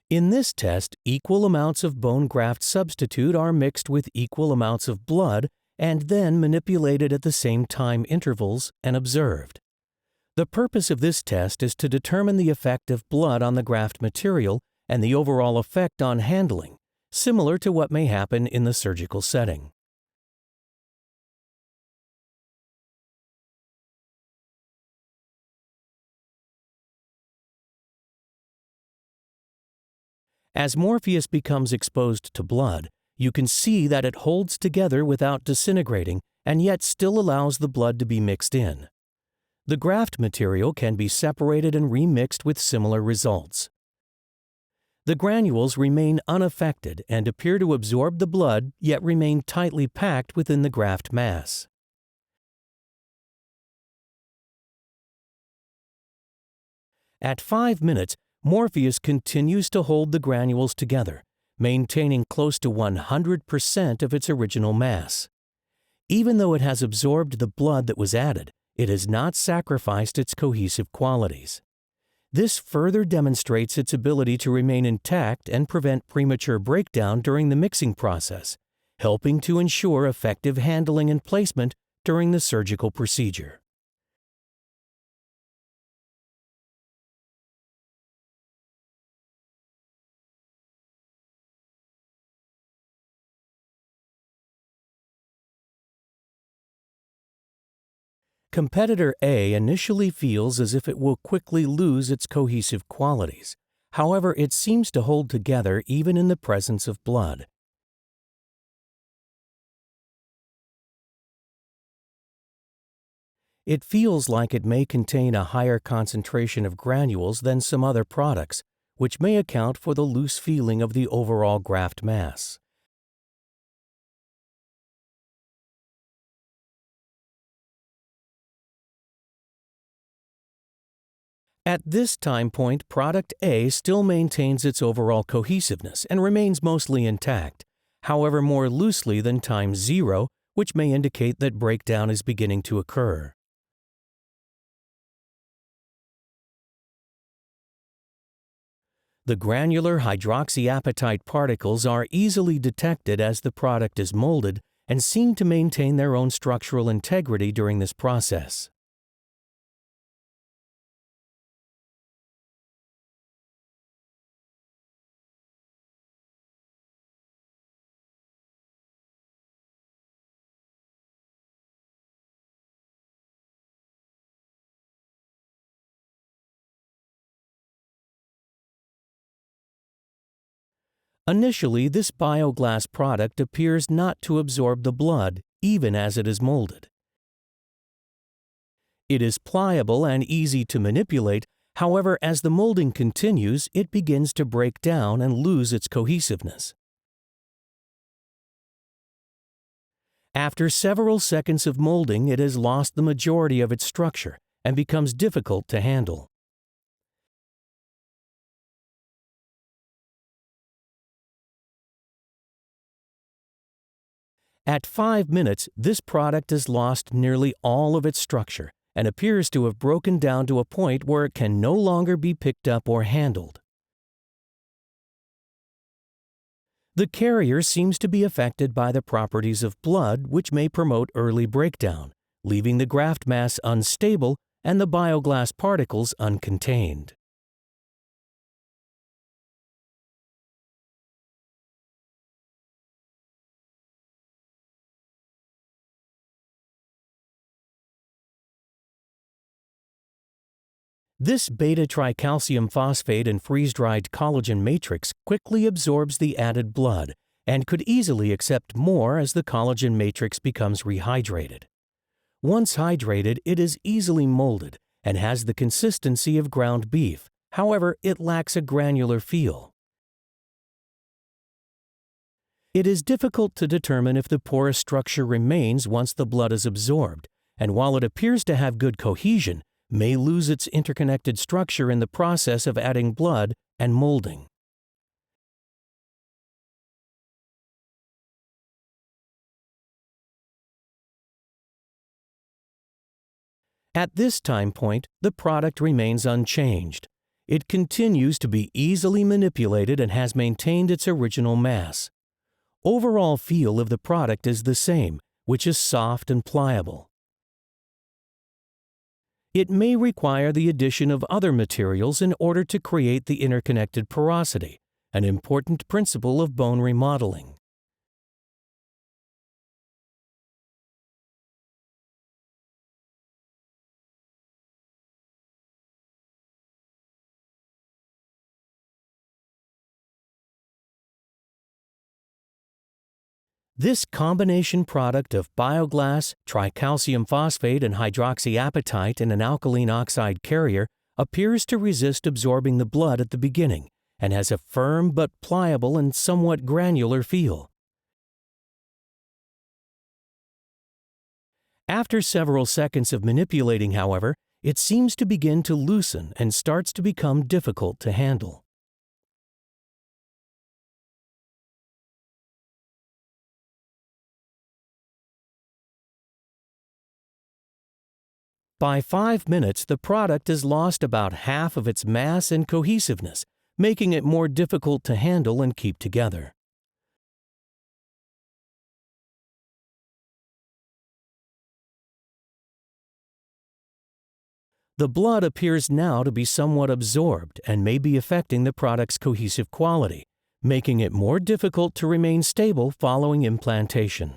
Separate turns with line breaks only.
In this test, equal amounts of bone graft substitute are mixed with equal amounts of blood and then manipulated at the same time intervals and observed. The purpose of this test is to determine the effect of blood on the graft material and the overall effect on handling, similar to what may happen in the surgical setting. As Morpheus becomes exposed to blood, you can see that it holds together without disintegrating and yet still allows the blood to be mixed in. The graft material can be separated and remixed with similar results. The granules remain unaffected and appear to absorb the blood yet remain tightly packed within the graft mass. At 5 minutes, Morpheus continues to hold the granules together, maintaining close to 100% of its original mass. Even though it has absorbed the blood that was added, it has not sacrificed its cohesive qualities. This further demonstrates its ability to remain intact and prevent premature breakdown during the mixing process, helping to ensure effective handling and placement during the surgical procedure. Competitor A initially feels as if it will quickly lose its cohesive qualities. However, it seems to hold together even in the presence of blood. It feels like it may contain a higher concentration of granules than some other products, which may account for the loose feeling of the overall graft mass. At this time point, product A still maintains its overall cohesiveness and remains mostly intact, however more loosely than time 0, which may indicate that breakdown is beginning to occur. The granular hydroxyapatite particles are easily detected as the product is molded and seem to maintain their own structural integrity during this process. Initially, this bioglass product appears not to absorb the blood, even as it is molded. It is pliable and easy to manipulate, however, as the molding continues, it begins to break down and lose its cohesiveness. After several seconds of molding, it has lost the majority of its structure and becomes difficult to handle. At 5 minutes, this product has lost nearly all of its structure and appears to have broken down to a point where it can no longer be picked up or handled. The carrier seems to be affected by the properties of blood, which may promote early breakdown, leaving the graft mass unstable and the bioglass particles uncontained. This beta-tricalcium phosphate and freeze-dried collagen matrix quickly absorbs the added blood and could easily accept more as the collagen matrix becomes rehydrated. Once hydrated, it is easily molded and has the consistency of ground beef. However, it lacks a granular feel. It is difficult to determine if the porous structure remains once the blood is absorbed, and while it appears to have good cohesion, may lose its interconnected structure in the process of adding blood and molding. At this time point, the product remains unchanged. It continues to be easily manipulated and has maintained its original mass. Overall feel of the product is the same, which is soft and pliable. It may require the addition of other materials in order to create the interconnected porosity, an important principle of bone remodeling. This combination product of bioglass, tricalcium phosphate, and hydroxyapatite in an alkaline oxide carrier appears to resist absorbing the blood at the beginning and has a firm but pliable and somewhat granular feel. After several seconds of manipulating, however, it seems to begin to loosen and starts to become difficult to handle. By 5 minutes, the product has lost about half of its mass and cohesiveness, making it more difficult to handle and keep together. The blood appears now to be somewhat absorbed and may be affecting the product's cohesive quality, making it more difficult to remain stable following implantation.